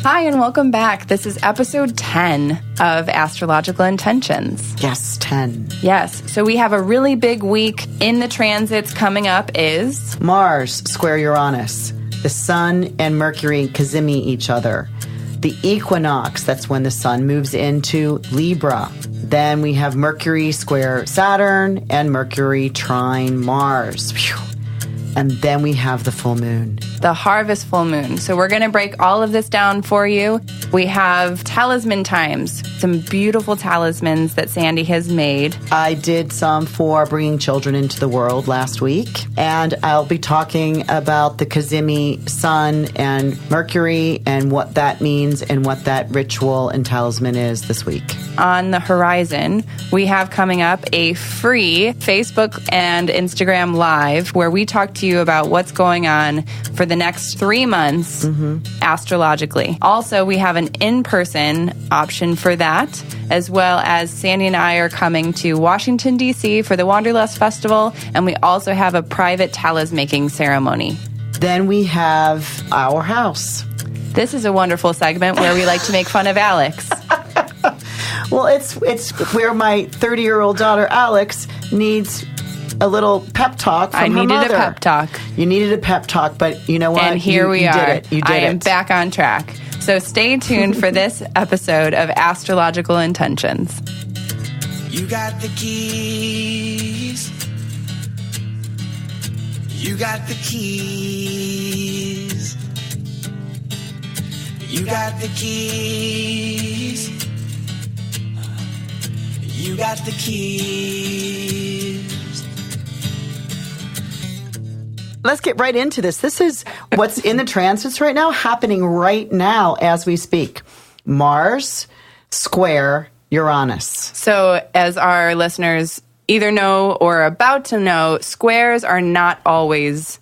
Hi, and welcome back. This is episode 10 of Astrological Intentions. Yes, 10. Yes, so we have a really big week. In the transits coming up is Mars square Uranus. The Sun and Mercury cazimi each other. The equinox, that's when the Sun moves into Libra. Then we have Mercury square Saturn and Mercury trine Mars. Whew. And then we have the full moon. the harvest full moon. So we're going to break all of this down for you. We have talisman times, some beautiful talismans that Sandy has made. I did some for bringing children into the world last week, and I'll be talking about the cazimi Sun and Mercury and what that means and what that ritual and talisman is this week. On the horizon, we have coming up a free Facebook and Instagram Live where we talk to you about what's going on for the next 3 months astrologically. Also, we have an in-person option for that, as well as Sandy and I are coming to Washington, D.C. for the Wanderlust Festival, and we also have a private talisman-making ceremony. Then we have our house. This is a wonderful segment where we like to make fun of Alex. Well, it's where my 30-year-old daughter, Alex, needs a little pep talk from her mother. I needed a pep talk. You needed a pep talk, but you know what? And here we are. Did it. You did I am it. back on track. So stay tuned for this episode of Astrological Intentions. You got the keys. You got the keys. You got the keys. You got the keys. Let's get right into this. This is what's in the transits right now, happening right now as we speak. Mars square Uranus. So as our listeners either know or are about to know, squares are not always...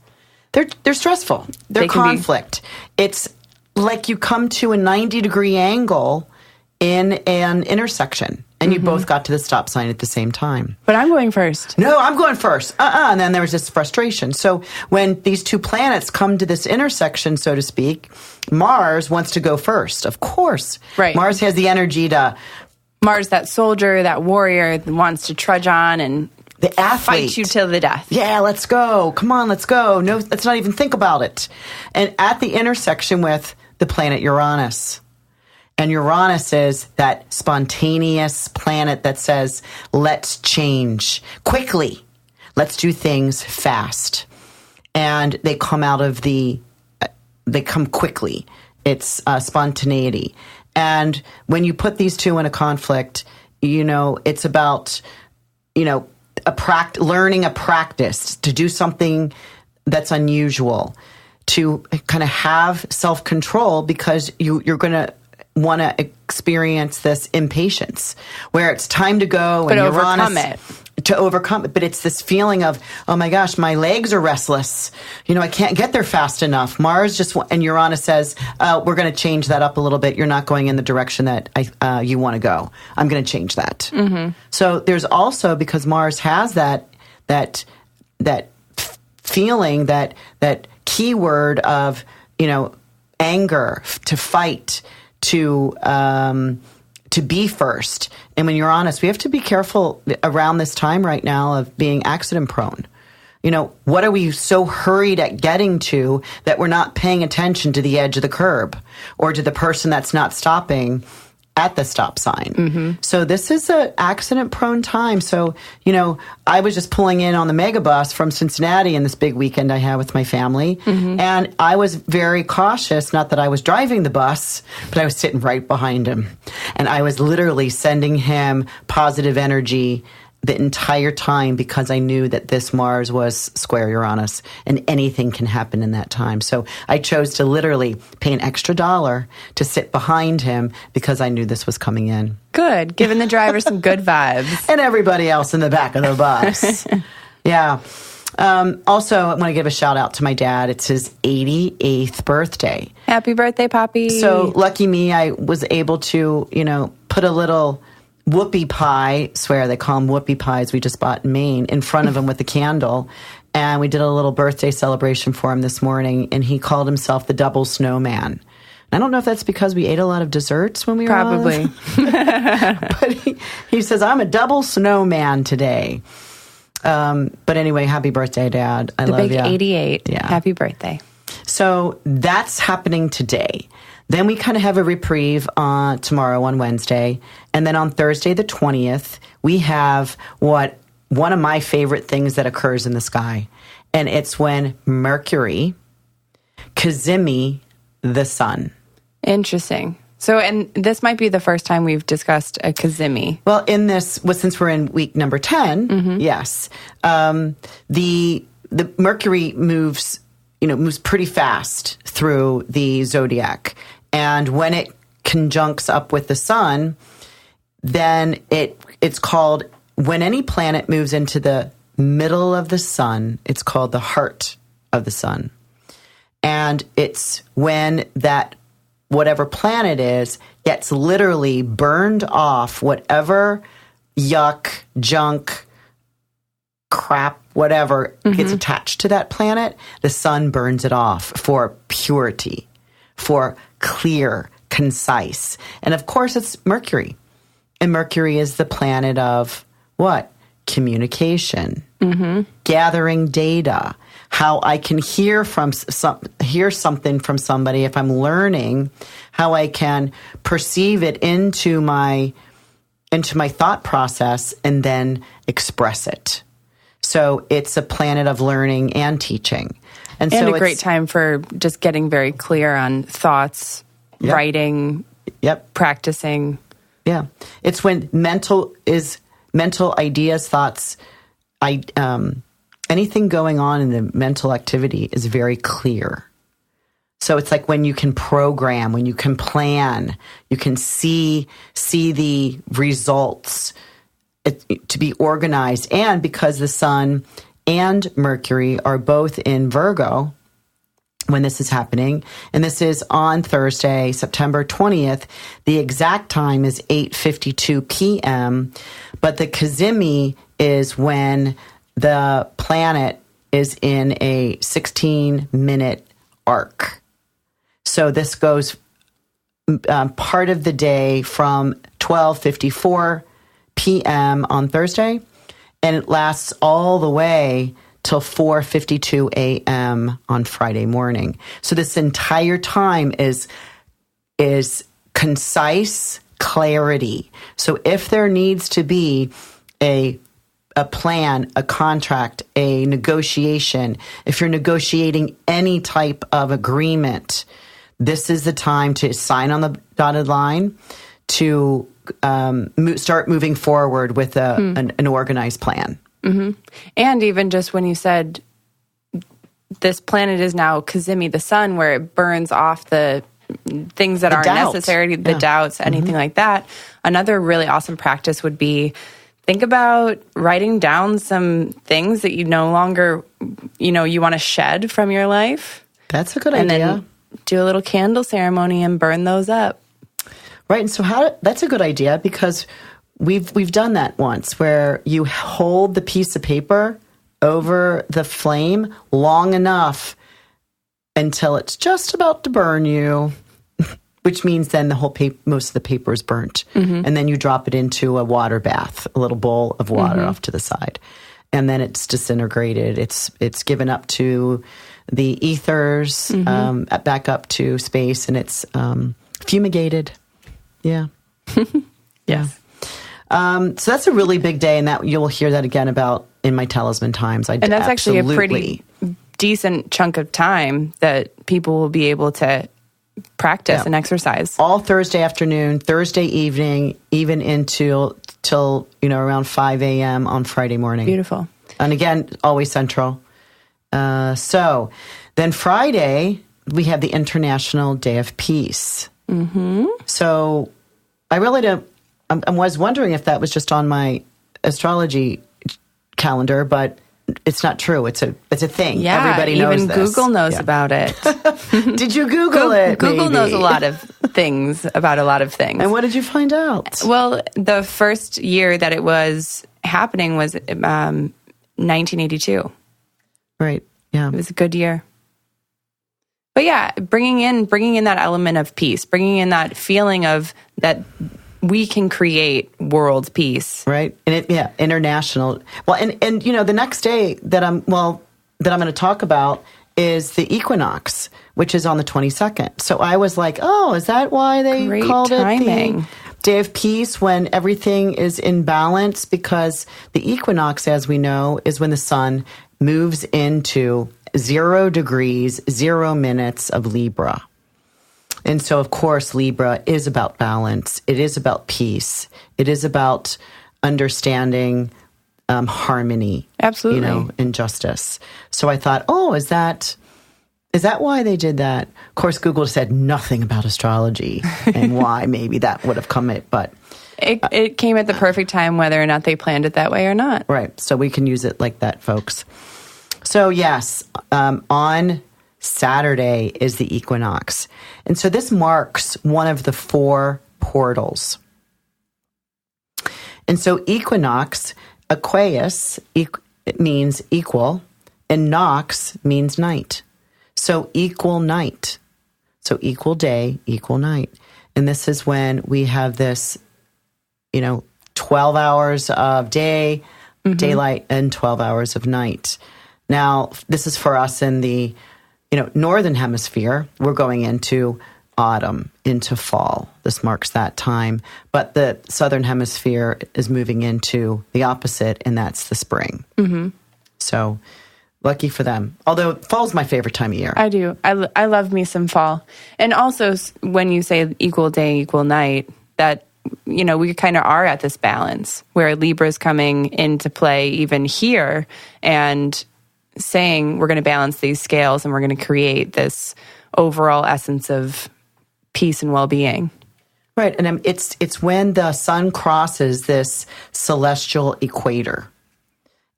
They're stressful. They're conflict. It's like you come to a 90-degree angle in an intersection, and you both got to the stop sign at the same time. But I'm going first. No, I'm going first. And then there was this frustration. So when these two planets come to this intersection, so to speak, Mars wants to go first, of course. Right. Mars has the energy to... Mars, that soldier, that warrior, wants to trudge on and the athlete. fight you till the death. Yeah, let's go. Come on, let's go. No, let's not even think about it. And at the intersection with the planet Uranus. And Uranus is that spontaneous planet that says, let's change quickly. Let's do things fast. And they come they come quickly. It's spontaneity. And when you put these two in a conflict, it's about, learning a practice to do something that's unusual, to kind of have self-control because you're going to want to experience this impatience where it's time to go but and overcome Uranus, it. to overcome it. But it's this feeling of, oh my gosh, my legs are restless. I can't get there fast enough. Mars and Uranus says, we're going to change that up a little bit. You're not going in the direction that you want to go. I'm going to change that. Mm-hmm. So there's also, because Mars has that feeling, that keyword of, anger, to fight, to be first. And when you're honest, we have to be careful around this time right now of being accident prone. What are we so hurried at getting to that we're not paying attention to the edge of the curb or to the person that's not stopping at the stop sign? Mm-hmm. So this is an accident prone time. So, I was just pulling in on the megabus from Cincinnati in this big weekend I had with my family. Mm-hmm. And I was very cautious, not that I was driving the bus, but I was sitting right behind him. And I was literally sending him positive energy the entire time because I knew that this Mars was square Uranus and anything can happen in that time. So I chose to literally pay an extra $1 to sit behind him because I knew this was coming in. Good. Giving the driver some good vibes. And everybody else in the back of the bus. Yeah. Also, I want to give a shout out to my dad. It's his 88th birthday. Happy birthday, Poppy. So lucky me, I was able to, put a little whoopie pie, swear they call them whoopie pies we just bought in Maine, in front of him with a candle. And we did a little birthday celebration for him this morning, and he called himself the double snowman, I don't know if that's because we ate a lot of desserts when we were Probably. But he says, I'm a double snowman today. But anyway, happy birthday, Dad. I love you. The big 88. Yeah. Happy birthday. So that's happening today. Then we kind of have a reprieve tomorrow on Wednesday. And then on Thursday, the 20th, we have one of my favorite things that occurs in the sky. And it's when Mercury cazimi the sun. Interesting. So, and this might be the first time we've discussed a cazimi. Well, since we're in week number 10, yes. The Mercury moves pretty fast through the zodiac. And when it conjuncts up with the sun, then it's called, when any planet moves into the middle of the sun, it's called the heart of the sun. And it's when that whatever planet is gets literally burned off, whatever yuck, junk, crap, whatever gets attached to that planet, the sun burns it off for purity, for clear, concise. And of course, it's Mercury. And Mercury is the planet of what? Communication, gathering data, how I can hear something from somebody if I'm learning, how I can perceive it into my thought process and then express it. So it's a planet of learning and teaching. And so a great time for just getting very clear on thoughts, writing, practicing. Yeah. It's when mental ideas, thoughts, anything going on in the mental activity is very clear. So it's like when you can program, when you can plan, you can see the results, to be organized. And because the sun and Mercury are both in Virgo when this is happening, and this is on Thursday, September 20th, the exact time is 8:52 p.m., but the cazimi is when the planet is in a 16-minute arc. So this goes part of the day from 12:54 p.m. on Thursday, and it lasts all the way till 4:52 a.m. on Friday morning. So this entire time is concise clarity. So if there needs to be a plan, a contract, a negotiation, if you're negotiating any type of agreement, this is the time to sign on the dotted line, to start moving forward with an organized plan. And even just when you said this planet is now cazimi the sun, where it burns off the things that aren't necessary, the doubts, anything like that. Another really awesome practice would be, think about writing down some things that you no longer, you want to shed from your life. That's a good idea. And then do a little candle ceremony and burn those up. Right. And so that's a good idea, because we've done that once, where you hold the piece of paper over the flame long enough until it's just about to burn you, which means then the whole most of the paper is burnt. And then you drop it into a water bath, a little bowl of water off to the side. And then it's disintegrated. It's given up to the ethers, back up to space, and it's fumigated. Yeah. Yeah. So that's a really big day, and that you'll hear that again about in my talisman times. And that's actually a pretty decent chunk of time that people will be able to practice and exercise. All Thursday afternoon, Thursday evening, even till around 5 a.m. on Friday morning. Beautiful. And again, always central. So then Friday, we have the International Day of Peace. So I really don't. I was wondering if that was just on my astrology calendar, but it's not true. It's a thing. Yeah, everybody knows even this. Google knows about it. Did you Google it? Google knows a lot of things about a lot of things. And what did you find out? Well, the first year that it was happening was 1982. Right. Yeah. It was a good year. But yeah, bringing in that element of peace, bringing in that feeling of that we can create world peace. Right. And international. Well, and the next day that I'm going to talk about is the equinox, which is on the 22nd. So I was like, oh, is that why they Great called timing. it the day of peace, when everything is in balance? Because the equinox, as we know, is when the sun moves into 0 degrees, 0 minutes of Libra. And so, of course, Libra is about balance. It is about peace. It is about understanding harmony. Absolutely. And justice. So I thought, oh, is that why they did that? Of course, Google said nothing about astrology and why maybe that would have come it, but it came at the perfect time, whether or not they planned it that way or not. right. So we can use it like that, folks. So yes, on Saturday is the equinox. And so this marks one of the 4 portals. And so equinox, Aquarius, it means equal, and nox means night. So equal night. So equal day, equal night. And this is when we have this, 12 hours of day, daylight, and 12 hours of night. Now, this is for us in the, northern hemisphere. We're going into autumn, into fall. This marks that time. But the southern hemisphere is moving into the opposite, and that's the spring. Mm-hmm. So lucky for them. Although fall's my favorite time of year. I do. I love me some fall. And also, when you say equal day, equal night, that, we kind of are at this balance where Libra's coming into play even here and saying we're going to balance these scales and we're going to create this overall essence of peace and well-being. Right. And it's when the sun crosses this celestial equator.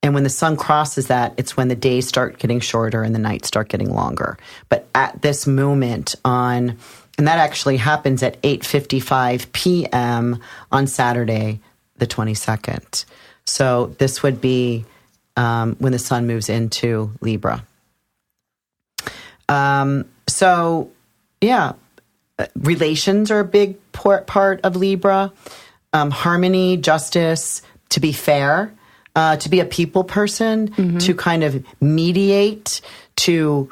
And when the sun crosses that, it's when the days start getting shorter and the nights start getting longer. But at this moment and that actually happens at 8:55 p.m. on Saturday, the 22nd. So this would be when the sun moves into Libra. Relations are a big part of Libra. Harmony, justice, to be fair, to be a people person, to kind of mediate, to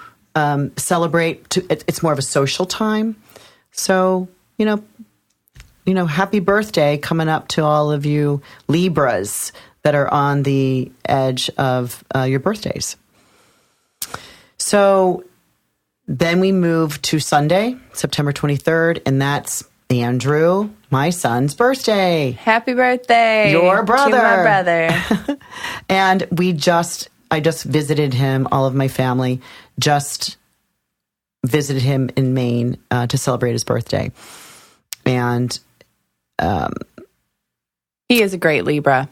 celebrate. It's more of a social time. So, happy birthday coming up to all of you Libras that are on the edge of your birthdays. So then we move to Sunday, September 23rd, and that's Andrew, my son's birthday. Happy birthday. Your brother. To my brother. And I just visited him, all of my family just visited him in Maine to celebrate his birthday. And he is a great Libra.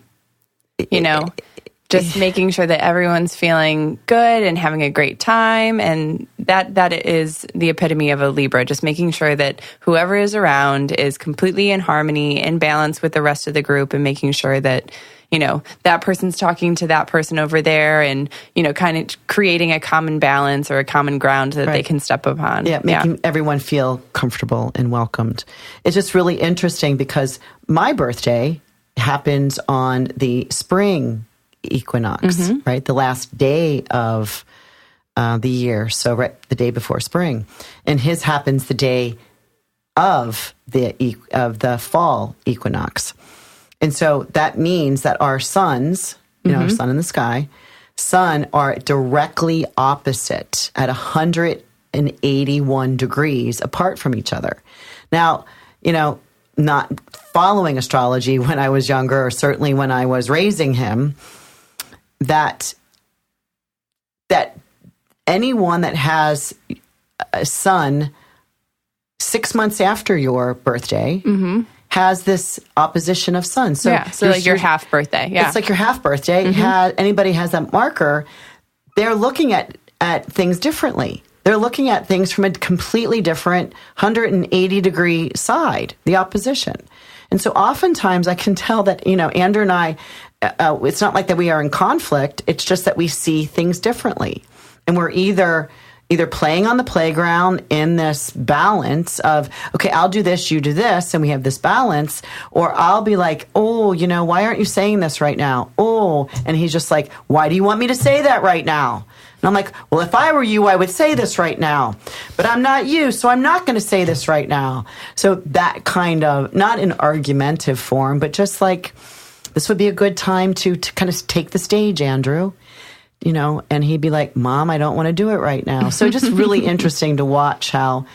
Just making sure that everyone's feeling good and having a great time. And that is the epitome of a Libra, just making sure that whoever is around is completely in harmony, in balance with the rest of the group, and making sure that, that person's talking to that person over there and, kind of creating a common balance or a common ground that they can step upon. Yeah, making everyone feel comfortable and welcomed. It's just really interesting because my birthday happens on the spring equinox, right? The last day of the year. So right, the day before spring. And his happens the day of the fall equinox. And so that means that our suns, our sun in the sky, are directly opposite at 181 degrees apart from each other. Now, not following astrology when I was younger, or certainly when I was raising him, that anyone that has a son 6 months after your birthday has this opposition of sun. So, so like your half birthday. Yeah. It's like your half birthday. Anybody has that marker, they're looking at things differently. They're looking at things from a completely different 180-degree side, the opposition. And so oftentimes I can tell that, Andrew and I, it's not like that we are in conflict. It's just that we see things differently. And we're either, either playing on the playground in this balance of, okay, I'll do this, you do this, and we have this balance, or I'll be like, oh, why aren't you saying this right now? Oh, and he's just like, why do you want me to say that right now? And I'm like, well, if I were you, I would say this right now, but I'm not you, so I'm not going to say this right now. So that kind of, not in argumentative form, but just like, this would be a good time to kind of take the stage, Andrew. And he'd be like, Mom, I don't want to do it right now. So just really interesting to watch how,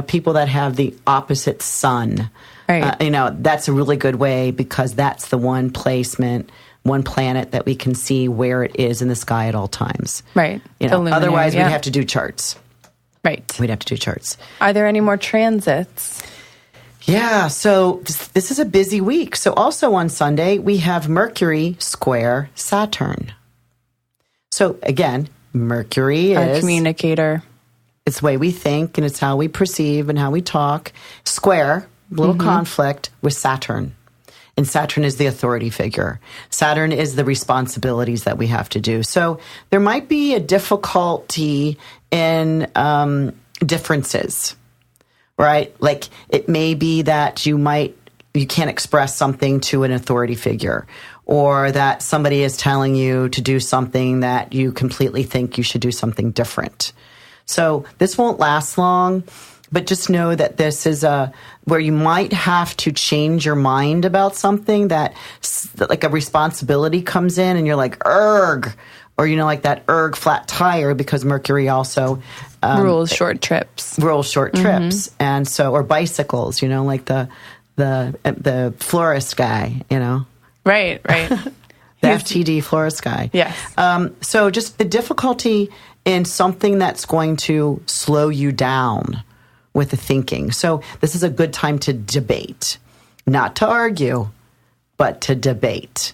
people that have the opposite sun, right. That's a really good way because that's the one placement, one planet that we can see where it is in the sky at all times. Right. Otherwise we'd have to do charts. Right. We'd have to do charts. Are there any more transits? Yeah, so this is a busy week. So also on Sunday, we have Mercury square Saturn. So again, Mercury Our is communicator. It's the way we think and it's how we perceive and how we talk. Square, little conflict with Saturn. And Saturn is the authority figure. Saturn is the responsibilities that we have to do. So there might be a difficulty in differences, right? Like it may be that you can't express something to an authority figure, or that somebody is telling you to do something that you completely think you should do something different. So this won't last long, but just know that this is where you might have to change your mind about something that like a responsibility comes in and you're like, erg, or, like that erg flat tire, because Mercury also rules short trips. And so, or bicycles, like the florist guy, Right. the FTD florist guy. Yes. So just the difficulty in something that's going to slow you down with the thinking. So this is a good time to debate, not to argue, but to debate.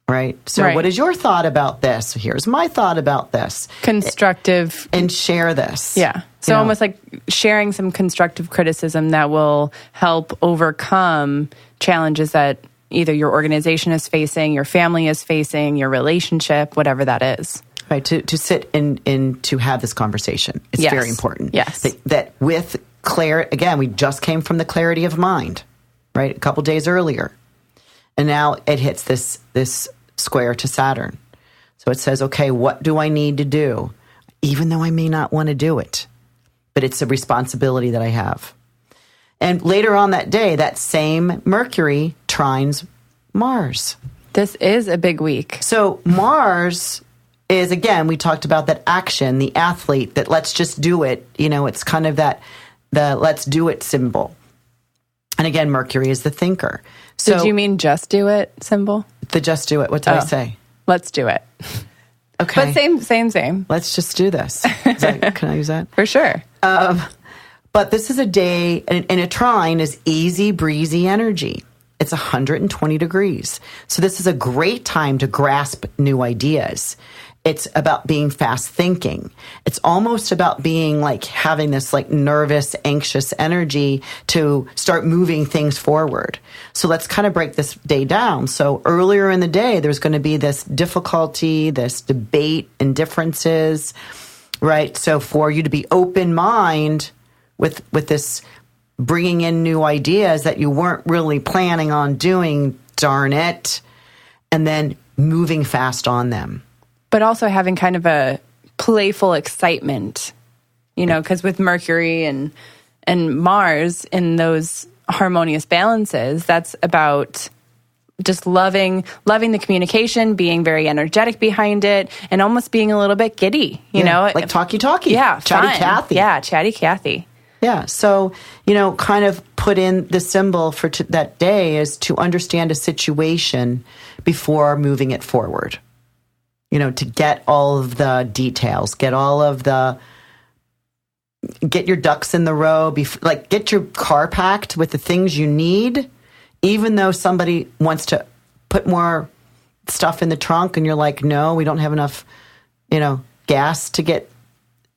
Right? So what is your thought about this? Here's my thought about this. Constructive. And share this. Yeah. So almost like sharing some constructive criticism that will help overcome challenges that either your organization is facing, your family is facing, your relationship, whatever that is. Right, to sit and to have this conversation. It's very important. Yes. That with clarity, again, we just came from the clarity of mind, right? A couple days earlier. And now it hits this square to Saturn. So it says, okay, what do I need to do? Even though I may not want to do it. But it's a responsibility that I have. And later on that day, that same Mercury trines Mars. This is a big week. So Mars is, again, we talked about that action, the athlete, that let's just do it. It's kind of the let's do it symbol. And again, Mercury is the thinker. So did you mean just do it symbol? The just do it. What did I say? Let's do it. Okay. But same. Let's just do this. Can I use that? For sure. But this is a day, and a trine is easy breezy energy. It's 120 degrees. So this is a great time to grasp new ideas. It's about being fast thinking. It's almost about being like having this like nervous, anxious energy to start moving things forward. So let's kind of break this day down. So earlier in the day, there's going to be this difficulty, this debate and differences, right? So for you to be open mind with this bringing in new ideas that you weren't really planning on doing, darn it, and then moving fast on them. But also having kind of a playful excitement, because with Mercury and Mars in those harmonious balances, that's about just loving the communication, being very energetic behind it, and almost being a little bit giddy, like talky. Yeah, chatty fun. Cathy. Yeah, chatty Cathy. Yeah, so, kind of put in the symbol for that day is to understand a situation before moving it forward. To get all of the details, get your ducks in the row, get your car packed with the things you need, even though somebody wants to put more stuff in the trunk and you're like, no, we don't have enough, gas to get.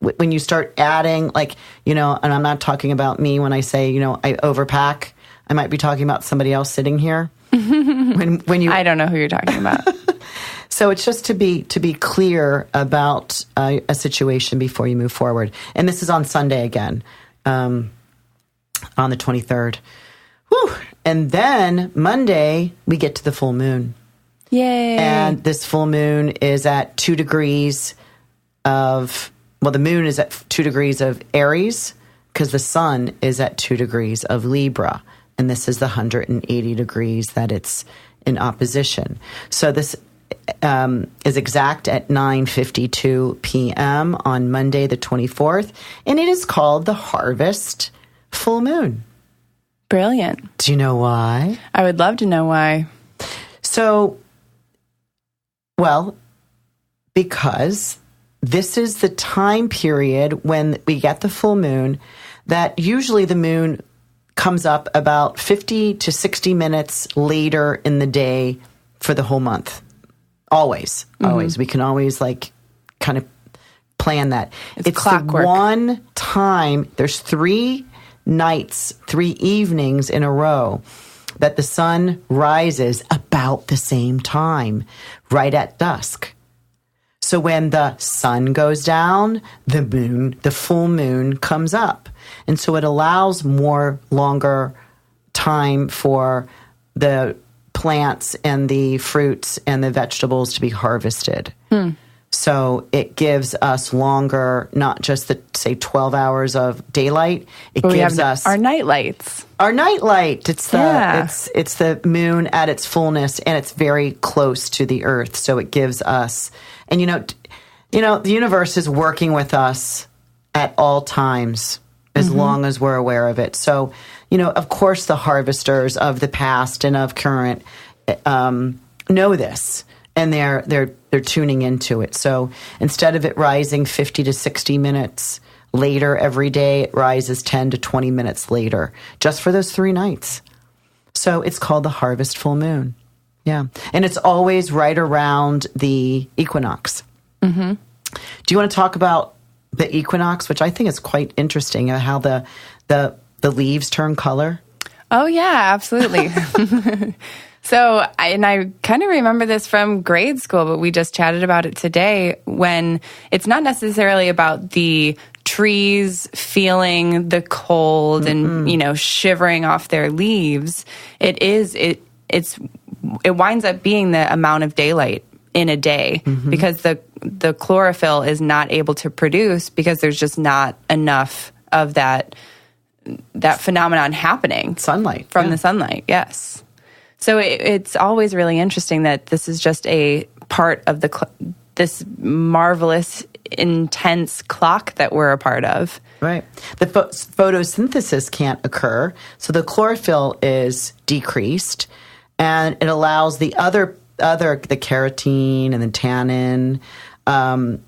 When you start adding, and I'm not talking about me when I say, I overpack. I might be talking about somebody else sitting here. when you, I don't know who you're talking about. So it's just to be clear about a situation before you move forward. And this is on Sunday again, on the 23rd. Whew. And then Monday, we get to the full moon. Yay. And this full moon is at 2 degrees of, the moon is at 2 degrees of Aries, because the sun is at 2 degrees of Libra. And this is the 180 degrees that it's in opposition. So this is exact at 9:52 p.m. on Monday, the 24th. And it is called the harvest full moon. Brilliant. Do you know why? I would love to know why. So, because this is the time period when we get the full moon, that usually the moon comes up about 50 to 60 minutes later in the day for the whole month. Always. We can always kind of plan that. It's clockwork. The one time, there's 3 nights, 3 evenings in a row that the sun rises about the same time, right at dusk. So when the sun goes down, the full moon comes up. And so it allows longer time for the plants and the fruits and the vegetables to be harvested. So it gives us longer, not just the, say, 12 hours of daylight. It gives us our night lights. Our night light. It's the moon at its fullness, and it's very close to the earth. So it gives us, and the universe is working with us at all times as long as we're aware of it. So, of course, the harvesters of the past and of current know this. And they're tuning into it. So instead of it rising 50 to 60 minutes later every day, it rises 10 to 20 minutes later, just for those 3 nights. So it's called the harvest full moon. Yeah. And it's always right around the equinox. Mm-hmm. Do you want to talk about the equinox, which I think is quite interesting, how the leaves turn color? Oh, yeah, absolutely. So, I kind of remember this from grade school, but we just chatted about it today, when it's not necessarily about the trees feeling the cold and, shivering off their leaves. It winds up being the amount of daylight in a day, because the chlorophyll is not able to produce, because there's just not enough of that phenomenon happening. Sunlight. From the sunlight, yes. So it's always really interesting that this is just a part of this marvelous, intense clock that we're a part of. Right. The photosynthesis can't occur, so the chlorophyll is decreased, and it allows the the keratin and the tannin, and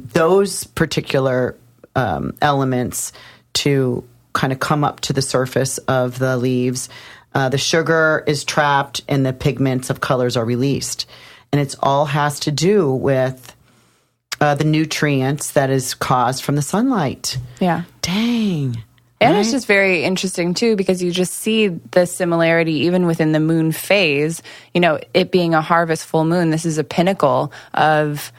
those particular elements to kind of come up to the surface of the leaves. The sugar is trapped and the pigments of colors are released. And it's all has to do with the nutrients that is caused from the sunlight. Yeah. Dang. And right? It's just very interesting, too, because you just see the similarity even within the moon phase. It being a harvest full moon, this is a pinnacle of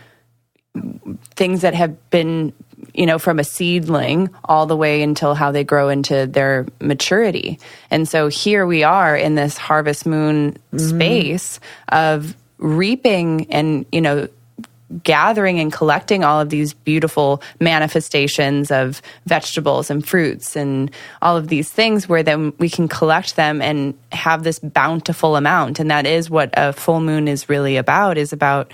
things that have been, from a seedling all the way until how they grow into their maturity. And so here we are in this harvest moon space of reaping and, gathering and collecting all of these beautiful manifestations of vegetables and fruits and all of these things, where then we can collect them and have this bountiful amount. And that is what a full moon is really about, is about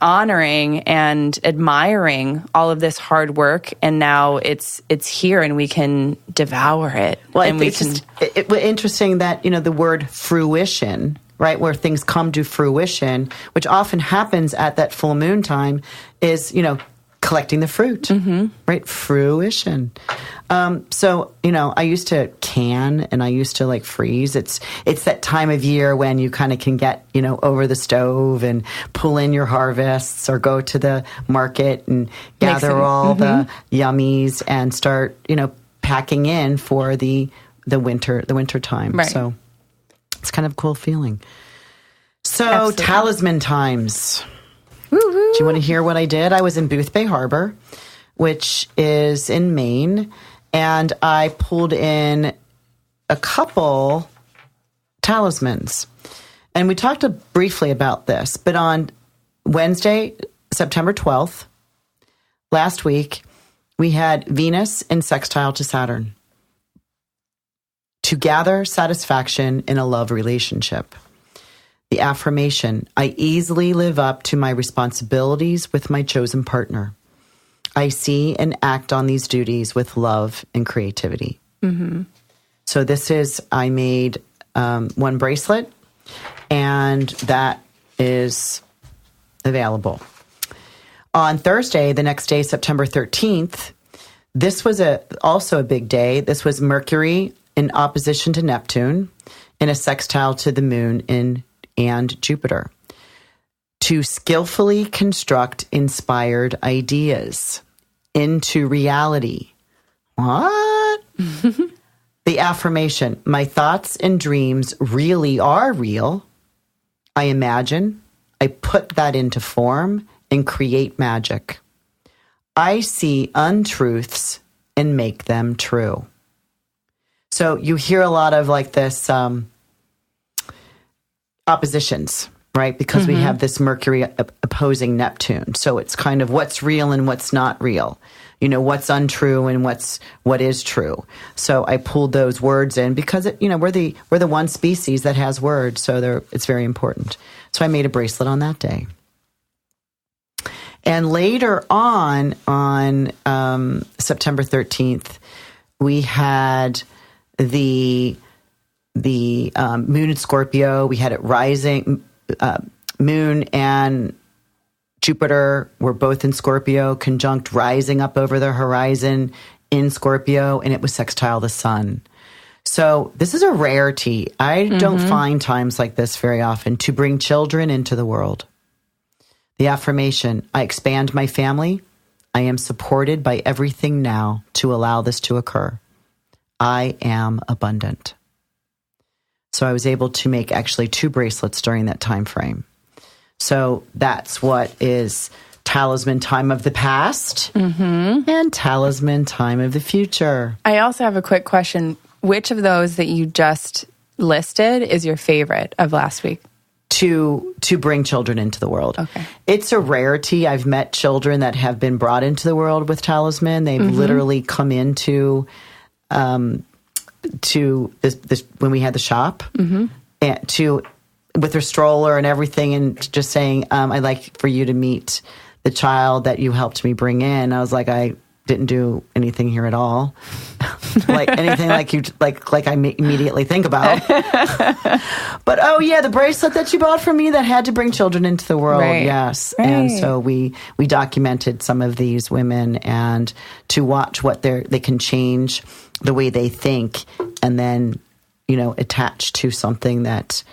honoring and admiring all of this hard work, and now it's here and we can devour it. Well, and it's interesting that the word fruition, right, where things come to fruition, which often happens at that full moon time, is collecting the fruit, right? Fruition. So I used to can and I used to freeze. It's that time of year when you kind of can get over the stove and pull in your harvests, or go to the market and gather all the yummies and start packing in for the winter time. Right. So it's kind of a cool feeling. So, Absolutely. talisman times. Woo-hoo. Do you want to hear what I did? I was in Boothbay Harbor, which is in Maine, and I pulled in a couple talismans. And we talked briefly about this, but on Wednesday, September 12th, last week, we had Venus in sextile to Saturn to gather satisfaction in a love relationship. The affirmation, I easily live up to my responsibilities with my chosen partner. I see and act on these duties with love and creativity. Mm-hmm. So this is, I made one bracelet, and that is available. On Thursday, the next day, September 13th, this was also a big day. This was Mercury in opposition to Neptune in a sextile to the moon and Jupiter to skillfully construct inspired ideas into reality. What? The affirmation, my thoughts and dreams really are real. I imagine, I put that into form and create magic. I see untruths and make them true. So you hear a lot of like this oppositions, right? Because we have this Mercury opposing Neptune. So it's kind of what's real and what's not real. You know, what's untrue and what is true. So I pulled those words in because we're the one species that has words, so it's very important. So I made a bracelet on that day. And later on September 13th, we had the moon in Scorpio. We had it rising. Moon and Jupiter were both in Scorpio, conjunct rising up over the horizon in Scorpio, and it was sextile the sun. So this is a rarity. I don't find times like this very often to bring children into the world. The affirmation, I expand my family. I am supported by everything now to allow this to occur. I am abundant. So I was able to make actually 2 bracelets during that time frame. So that's what is talisman time of the past and talisman time of the future. I also have a quick question. Which of those that you just listed is your favorite of last week? To bring children into the world. Okay. It's a rarity. I've met children that have been brought into the world with talisman. They've literally come into to this when we had the shop and with their stroller and everything, and just saying, I'd like for you to meet the child that you helped me bring in. I was like, I didn't do anything here at all. Like anything like you like I immediately think about. But oh yeah, the bracelet that you bought for me that had to bring children into the world. Right. Yes. Right. And so we documented some of these women and to watch what they can change the way they think and then, attach to something that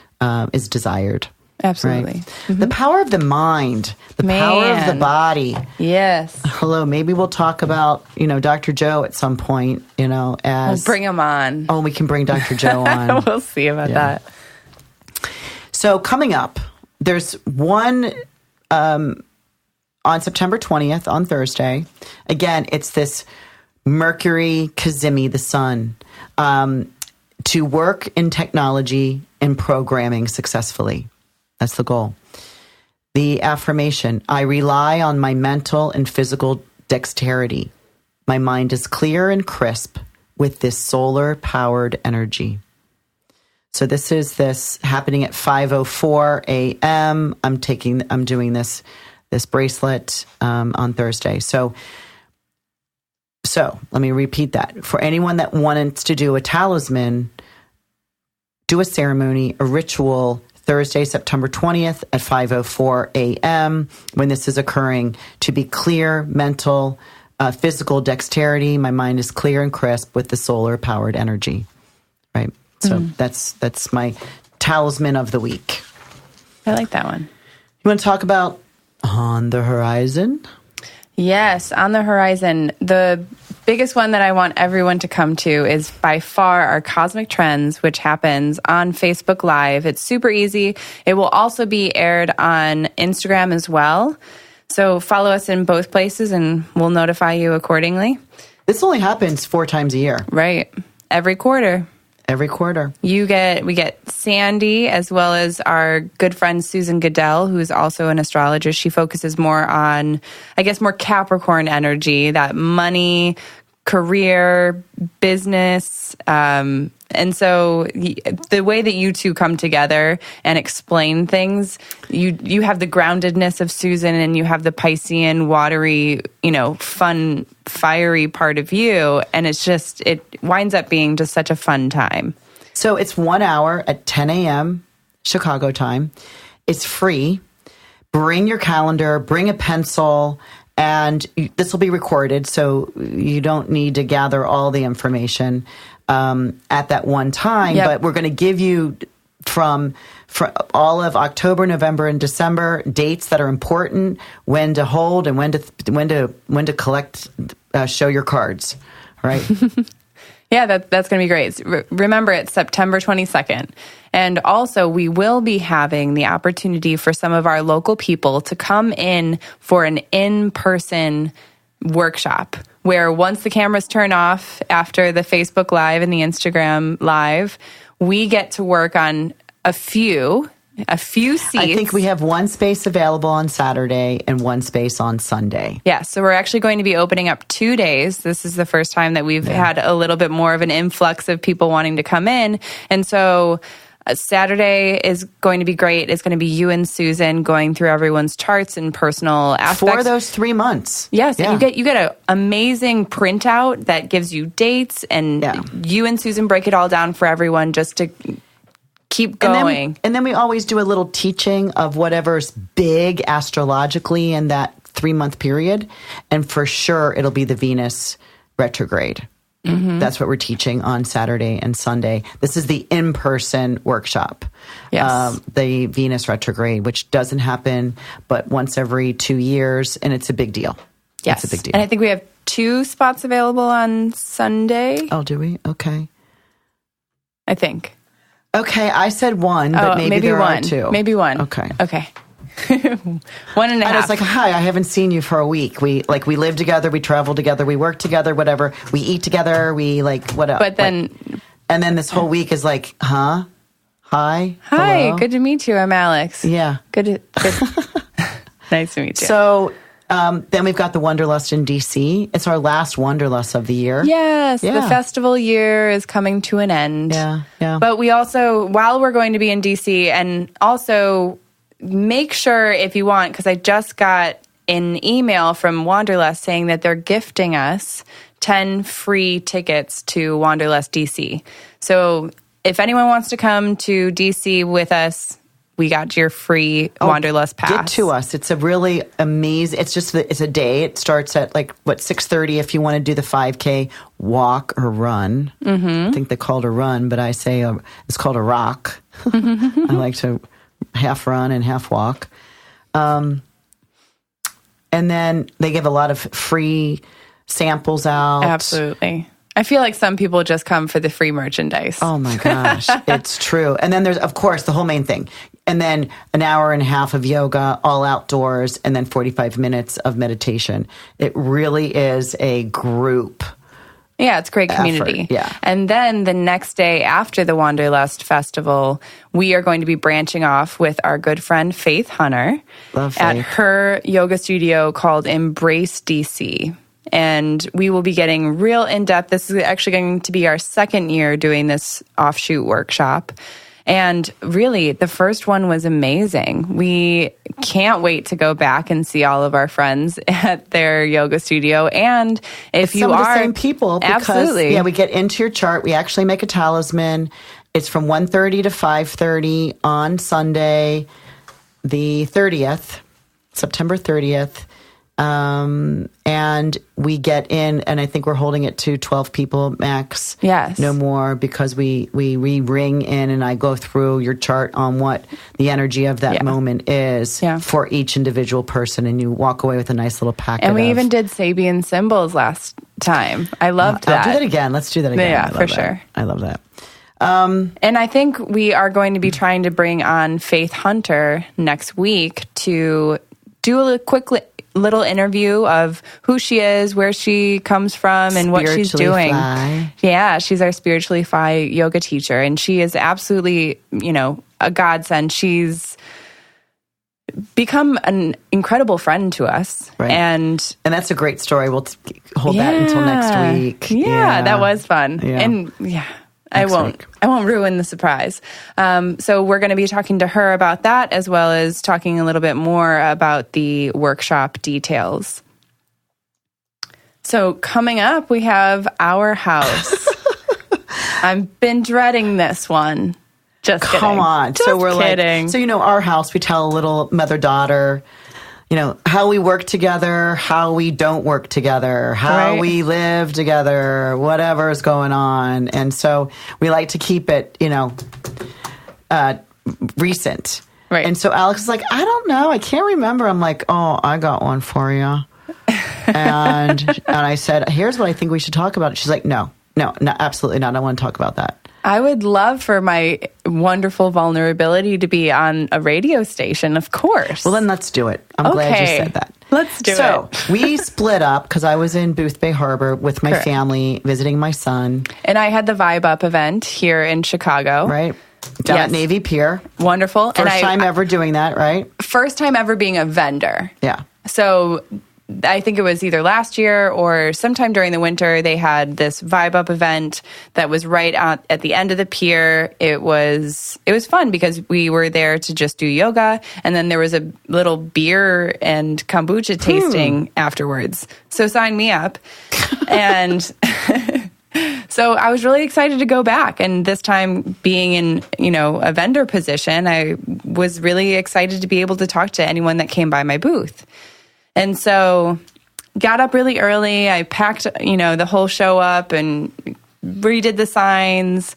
is desired. Absolutely. Right? The power of the mind, the power of the body. Yes. Hello, maybe we'll talk about, Dr. Joe at some point, as... We'll bring him on. Oh, we can bring Dr. Joe on. We'll see about that. So coming up, there's one on September 20th, on Thursday. Again, it's this Mercury cazimi, the sun, to work in technology and programming successfully. That's the goal. The affirmation, I rely on my mental and physical dexterity. My mind is clear and crisp with this solar-powered energy. So this is happening at 5:04 a.m. I'm doing this bracelet on Thursday. So let me repeat that. For anyone that wants to do a talisman, do a ceremony, a ritual, Thursday, September 20th at 5:04 a.m. when this is occurring, to be clear, mental, physical dexterity. My mind is clear and crisp with the solar-powered energy, right? So that's my talisman of the week. I like that one. You want to talk about on the horizon? Yes, on the horizon. The biggest one that I want everyone to come to is by far our Cosmic Trends, which happens on Facebook Live. It's super easy. It will also be aired on Instagram as well. So follow us in both places and we'll notify you accordingly. This only happens 4 times a year. Right. Every quarter. Every quarter. We get Sandy as well as our good friend Susan Goodell, who's also an astrologist. She focuses more on, I guess, more Capricorn energy, that money, career, business. And so the way that you two come together and explain things, you have the groundedness of Susan and you have the Piscean, watery, fun, fiery part of you. And it winds up being just such a fun time. So it's 1 hour at 10 a.m. Chicago time. It's free. Bring your calendar, bring a pencil, and this will be recorded, so you don't need to gather all the information at that one time. Yep. But we're going to give you from all of October, November, and December dates that are important, when to hold, and when to collect, show your cards, right? Yeah, that's going to be great. Remember, it's September 22nd. And also, we will be having the opportunity for some of our local people to come in for an in-person workshop where once the cameras turn off after the Facebook Live and the Instagram Live, we get to work on a few seats. I think we have one space available on Saturday and one space on Sunday. Yeah, so we're actually going to be opening up 2 days. This is the first time that we've had a little bit more of an influx of people wanting to come in. And so Saturday is going to be great. It's going to be you and Susan going through everyone's charts and personal aspects. For those 3 months. Yes, Yeah. you get an amazing printout that gives you dates, and you and Susan break it all down for everyone just to keep going. And then we always do a little teaching of whatever's big astrologically in that 3-month period. And for sure, it'll be the Venus retrograde. Mm-hmm. That's what we're teaching on Saturday and Sunday. This is the in-person workshop. Yes. The Venus retrograde, which doesn't happen but once every 2 years. And it's a big deal. Yes. It's a big deal. And I think we have 2 spots available on Sunday. Oh, do we? Okay. I think. Okay, I said 1, but maybe there one. are 2. Maybe 1. Okay. 1.5. And I was like, hi, I haven't seen you for a week. We live together, we travel together, we work together, whatever. We eat together, what else? But then... and then this whole week is like, huh? Hi? Hello? Good to meet you. I'm Alex. Yeah. Good. Nice to meet you. So... then we've got the Wanderlust in DC. It's our last Wanderlust of the year. Yes, Yeah. the festival year is coming to an end. Yeah. But we also, while we're going to be in DC, and also make sure if you want, because I just got an email from Wanderlust saying that they're gifting us 10 free tickets to Wanderlust DC. So if anyone wants to come to DC with us, we got your free Wanderlust pass. Get to us. It's a really amazing, it's a day. It starts at 6:30 if you want to do the 5K walk or run. Mm-hmm. I think they call it a run, but I say it's called a rock. I like to half run and half walk. And then they give a lot of free samples out. Absolutely. I feel like some people just come for the free merchandise. Oh my gosh, it's true. And then there's, of course, the whole main thing. And then an hour and a half of yoga, all outdoors, and then 45 minutes of meditation. It really is a group. Yeah, it's a great community. Effort. Yeah. And then the next day after the Wanderlust Festival, we are going to be branching off with our good friend Faith Hunter at her yoga studio called Embrace DC. And we will be getting real in-depth. This is actually going to be our second year doing this offshoot workshop. And really, the first one was amazing. We can't wait to go back and see all of our friends at their yoga studio. And if you are the same people, because, absolutely, we get into your chart. We actually make a talisman. It's from 1:30 to 5:30 on Sunday, the 30th, September 30th. And we get in, and I think we're holding it to 12 people max. Yes. No more, because we ring in and I go through your chart on what the energy of that moment is for each individual person. And you walk away with a nice little packet. And we even did Sabian symbols last time. I loved that. I'll do that again. Let's do that again. Yeah, for sure. I love that. And I think we are going to be trying to bring on Faith Hunter next week to do a quick little interview of who she is, where she comes from, and what she's doing. Fly. Yeah, she's our spiritually fly yoga teacher, and she is absolutely, a godsend. She's become an incredible friend to us. Right. And that's a great story. We'll hold that until next week. Yeah, that was fun. Yeah. And I won't ruin the surprise. So we're going to be talking to her about that, as well as talking a little bit more about the workshop details. So coming up, we have our house. I've been dreading this one. Just kidding. Come on. Just so we're kidding. Our house, we tell a little mother-daughter, how we work together, how we don't work together, how we live together, whatever's going on. And so we like to keep it, recent. Right. And so Alex is like, I don't know. I can't remember. I'm like, oh, I got one for you. and I said, here's what I think we should talk about. She's like, no, absolutely not. I don't want to talk about that. I would love for my wonderful vulnerability to be on a radio station, of course. Well, then let's do it. I'm glad you said that. Let's do it. So we split up because I was in Booth Bay Harbor with my family, visiting my son. And I had the Vibe Up event here in Chicago. Right. Down at Navy Pier. Wonderful. First time ever doing that, right? First time ever being a vendor. Yeah. So I think it was either last year or sometime during the winter, they had this Vibe Up event that was right at the end of the pier. It was fun because we were there to just do yoga, and then there was a little beer and kombucha tasting afterwards. So sign me up. And so I was really excited to go back. And this time being in, a vendor position, I was really excited to be able to talk to anyone that came by my booth. And so got up really early. I packed, the whole show up and redid the signs.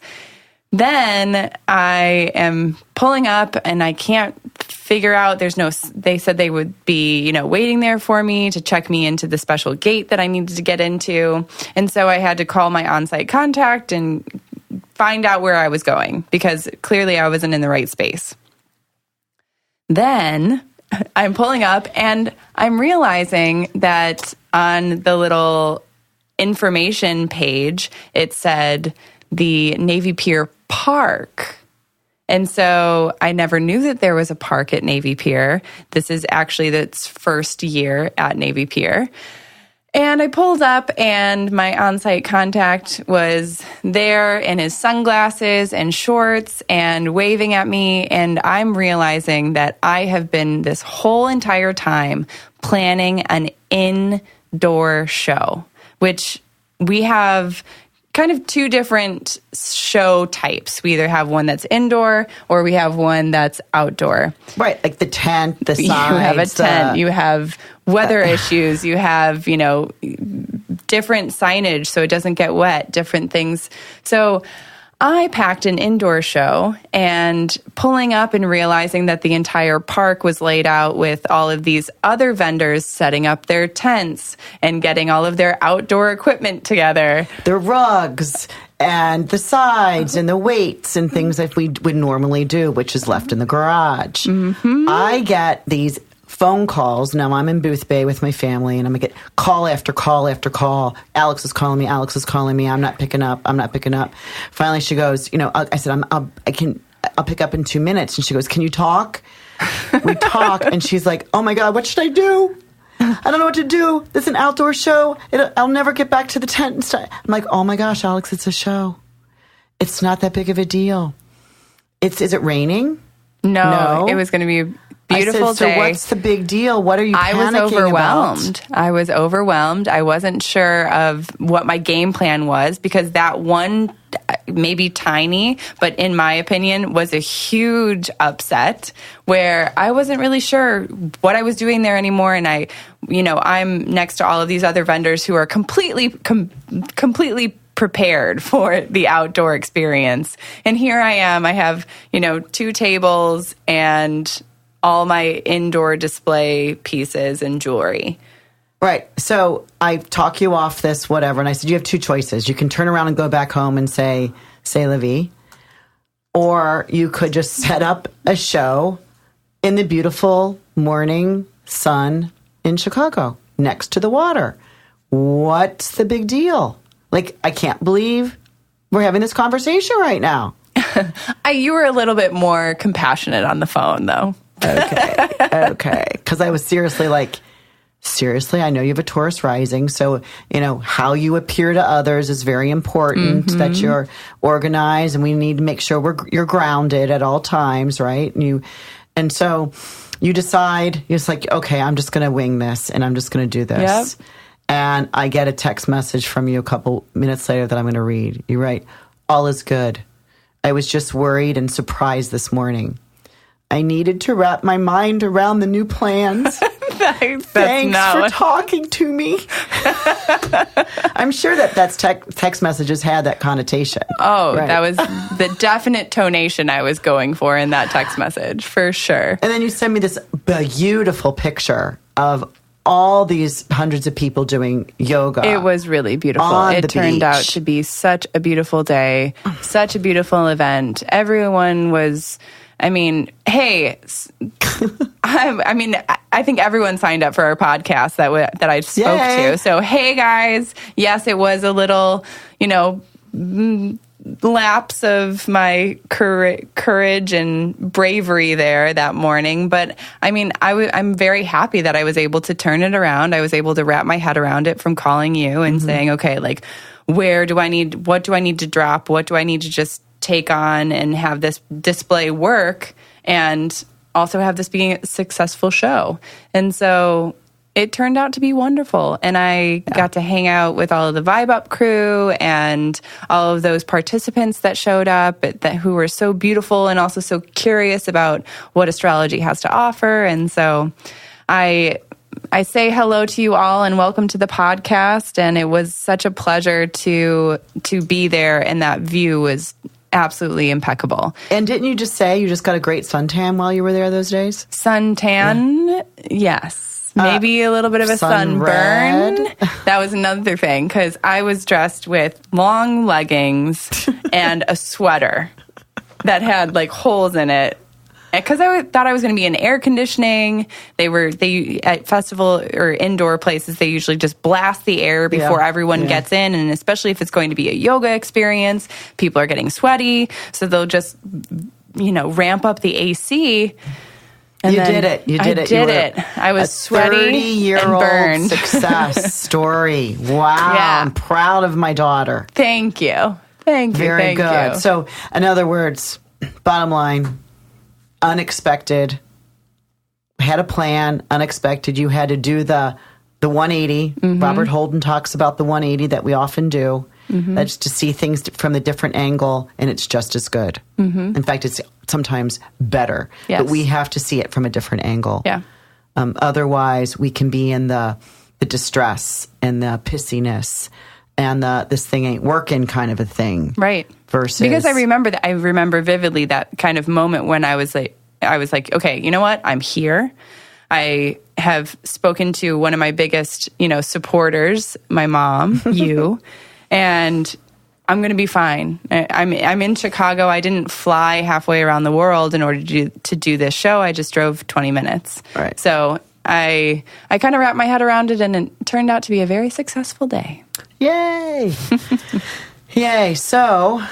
Then I am pulling up and I can't figure out, they said they would be, waiting there for me to check me into the special gate that I needed to get into. And so I had to call my on-site contact and find out where I was going because clearly I wasn't in the right space. Then I'm pulling up and I'm realizing that on the little information page, it said the Navy Pier Park. And so I never knew that there was a park at Navy Pier. This is actually its first year at Navy Pier. And I pulled up and my on-site contact was there in his sunglasses and shorts and waving at me. And I'm realizing that I have been this whole entire time planning an indoor show, which we have kind of two different show types. We either have one that's indoor or we have one that's outdoor. Right, like the tent, the sides. You have a tent, you have weather issues, you have, different signage so it doesn't get wet, different things. So I packed an indoor show and pulling up and realizing that the entire park was laid out with all of these other vendors setting up their tents and getting all of their outdoor equipment together. The rugs and the sides and the weights and things that we would normally do, which is left in the garage. Mm-hmm. I get these phone calls. Now I'm in Booth Bay with my family and I'm going to get call after call after call. Alex is calling me. I'm not picking up. Finally, she goes, I said, I'll pick up in 2 minutes. And she goes, can you talk? We talk. And she's like, oh my God, what should I do? I don't know what to do. It's an outdoor show. I'll never get back to the tent and stuff. I'm like, oh my gosh, Alex, it's a show. It's not that big of a deal. Is it raining? No. It was going to be a beautiful day. So what's the big deal? What are you panicking about? I was overwhelmed. I wasn't sure of what my game plan was because that one, maybe tiny, but in my opinion, was a huge upset where I wasn't really sure what I was doing there anymore. And I'm next to all of these other vendors who are completely prepared for the outdoor experience. And here I am. I have, 2 tables and all my indoor display pieces and jewelry. Right. So I talk you off this, whatever. And I said, you have two choices. You can turn around and go back home and say la vie. Or you could just set up a show in the beautiful morning sun in Chicago next to the water. What's the big deal? Like, I can't believe we're having this conversation right now. You were a little bit more compassionate on the phone, though. Okay. Because I was seriously, I know you have a Taurus rising, so, how you appear to others is very important, that you're organized, and we need to make sure you're grounded at all times, right? And so you decide, it's like, okay, I'm just going to wing this, and I'm just going to do this. Yep. And I get a text message from you a couple minutes later that I'm going to read. You write, all is good. I was just worried and surprised this morning. I needed to wrap my mind around the new plans. Thanks for talking to me. I'm sure that's text messages had that connotation. Oh, right. That was the definite tonation I was going for in that text message, for sure. And then you send me this beautiful picture of all these hundreds of people doing yoga. It was really beautiful. It turned out to be such a beautiful day, such a beautiful event. Everyone was... hey, I think everyone signed up for our podcast that I spoke to. So, hey, guys. Yes, it was a little, lapse of my courage and bravery there that morning. But, I'm very happy that I was able to turn it around. I was able to wrap my head around it from calling you and saying, okay, what do I need to drop? What do I need to just take on and have this display work and also have this being a successful show. And so it turned out to be wonderful. And I got to hang out with all of the Vibe Up crew and all of those participants that showed up who were so beautiful and also so curious about what astrology has to offer. And so I say hello to you all and welcome to the podcast. And it was such a pleasure to be there, and that view was absolutely impeccable. And didn't you just say you just got a great suntan while you were there those days? Suntan, yes. Maybe a little bit of a sunburn. That was another thing, because I was dressed with long leggings and a sweater that had holes in it. Because I thought I was going to be in air conditioning. They at festival or indoor places, they usually just blast the air before everyone gets in. And especially if it's going to be a yoga experience, people are getting sweaty. So they'll just, ramp up the AC. And you did it. I did it. I was sweaty and burned. Success story. Wow. Yeah. I'm proud of my daughter. Thank you. Very good. So, in other words, bottom line, unexpected. Had a plan, unexpected. You had to do the 180. Robert Holden talks about the 180 that we often do. That's to see things from a different angle, and it's just as good. In fact, it's sometimes better. Yes. But we have to see it from a different angle. Yeah. Otherwise, we can be in the distress and the pissiness and this thing ain't working kind of a thing. Right. Versus, because I remember vividly that kind of moment when I was like, okay, you know what? I'm here. I have spoken to one of my biggest, supporters, my mom, you, and I'm going to be fine. I'm in Chicago. I didn't fly halfway around the world in order to do this show. I just drove 20 minutes. Right. So I kind of wrapped my head around it, and it turned out to be a very successful day. Yay! Yay. So,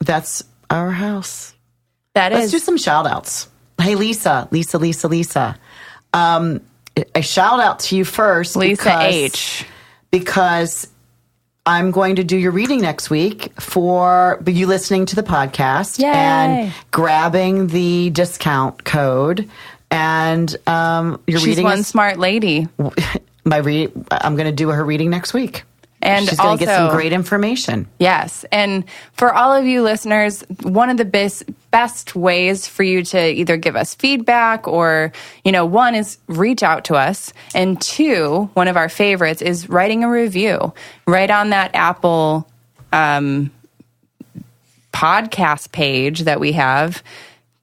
that's our house. Let's do some shout outs. Hey, Lisa. A shout out to you first. Lisa H. Because I'm going to do your reading next week for you listening to the podcast. Yay. And grabbing the discount code. And She's reading one smart lady. I'm going to do her reading next week. And she's going to get some great information. Yes. And for all of you listeners, one of the best ways for you to either give us feedback or, one is reach out to us. And two, one of our favorites is writing a review. Right on that Apple podcast page that we have,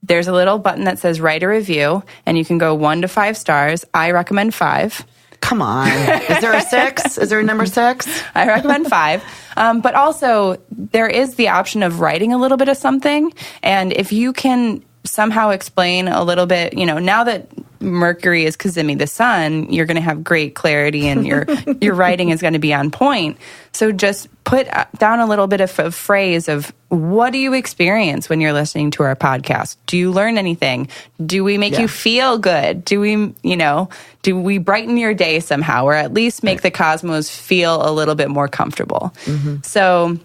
there's a little button that says write a review, and you can go 1 to 5 stars. I recommend 5. Come on. Is there a 6? Is there a number 6? I recommend 5. But also, there is the option of writing a little bit of something. And if you can somehow explain a little bit, now that Mercury is cazimi the sun, you're going to have great clarity and your writing is going to be on point. So just put down a little bit of a phrase of, what do you experience when you're listening to our podcast? Do you learn anything? Do we make you feel good? Do we brighten your day somehow, or at least make the cosmos feel a little bit more comfortable? So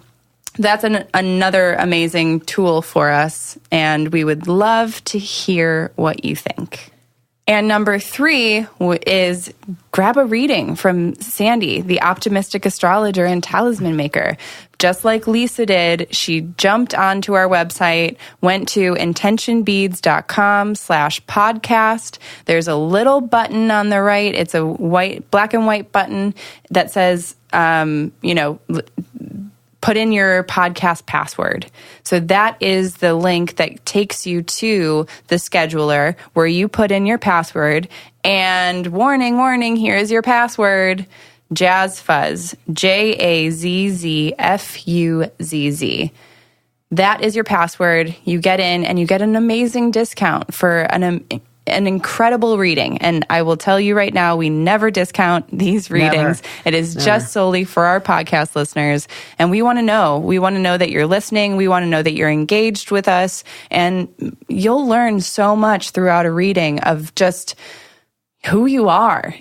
that's another amazing tool for us, and we would love to hear what you think. And number 3 is grab a reading from Sandy, the optimistic astrologer and talisman maker. Just like Lisa did, she jumped onto our website, went to intentionbeads.com/podcast. There's a little button on the right. It's a black and white button that says, put in your podcast password. So that is the link that takes you to the scheduler where you put in your password. And warning, here is your password. Jazz Fuzz, JAZZFUZZ. That is your password. You get in and you get an amazing discount for an incredible reading. And I will tell you right now, we never discount these readings. It is just solely for our podcast listeners. And we want to know. We want to know that you're listening. We want to know that you're engaged with us. And you'll learn so much throughout a reading of just who you are.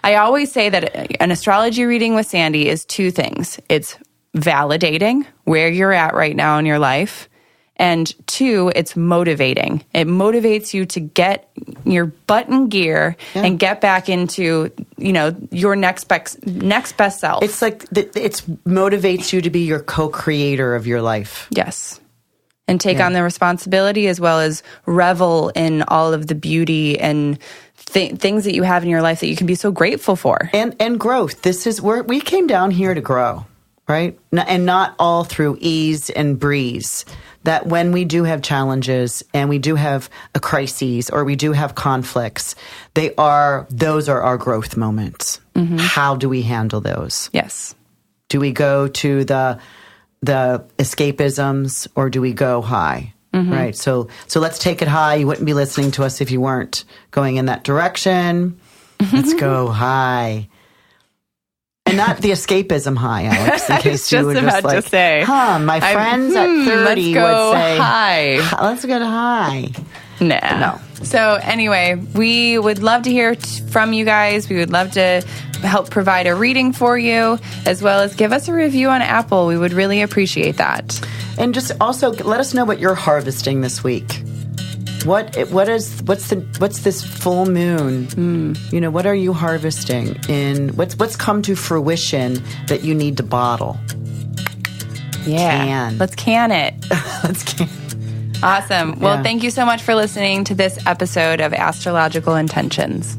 I always say that an astrology reading with Sandy is 2 things. It's validating where you're at right now in your life. And 2, it's motivating. It motivates you to get your butt in gear and get back into, your next best self. It's like it motivates you to be your co-creator of your life. Yes. And take on the responsibility, as well as revel in all of the beauty and things that you have in your life that you can be so grateful for. And growth. This is where we came down here to grow, right? And not all through ease and breeze. That when we do have challenges and we do have a crises or we do have conflicts, those are our growth moments. How do we handle those? Yes. Do we go to the escapisms, or do we go high? Right. So let's take it high. You wouldn't be listening to us if you weren't going in that direction. Let's go high. And not the escapism high, Alex, in case you were just like, to say, my friends at 30 would say, high. Let's go to high. No. So anyway, we would love to hear from you guys. We would love to help provide a reading for you, as well as give us a review on Apple. We would really appreciate that. And just also let us know what you're harvesting this week. What's this full moon? What are you harvesting? And what's come to fruition that you need to bottle? Yeah. Let's can it. Let's can. Awesome. Well, thank you so much for listening to this episode of Astrological Intentions.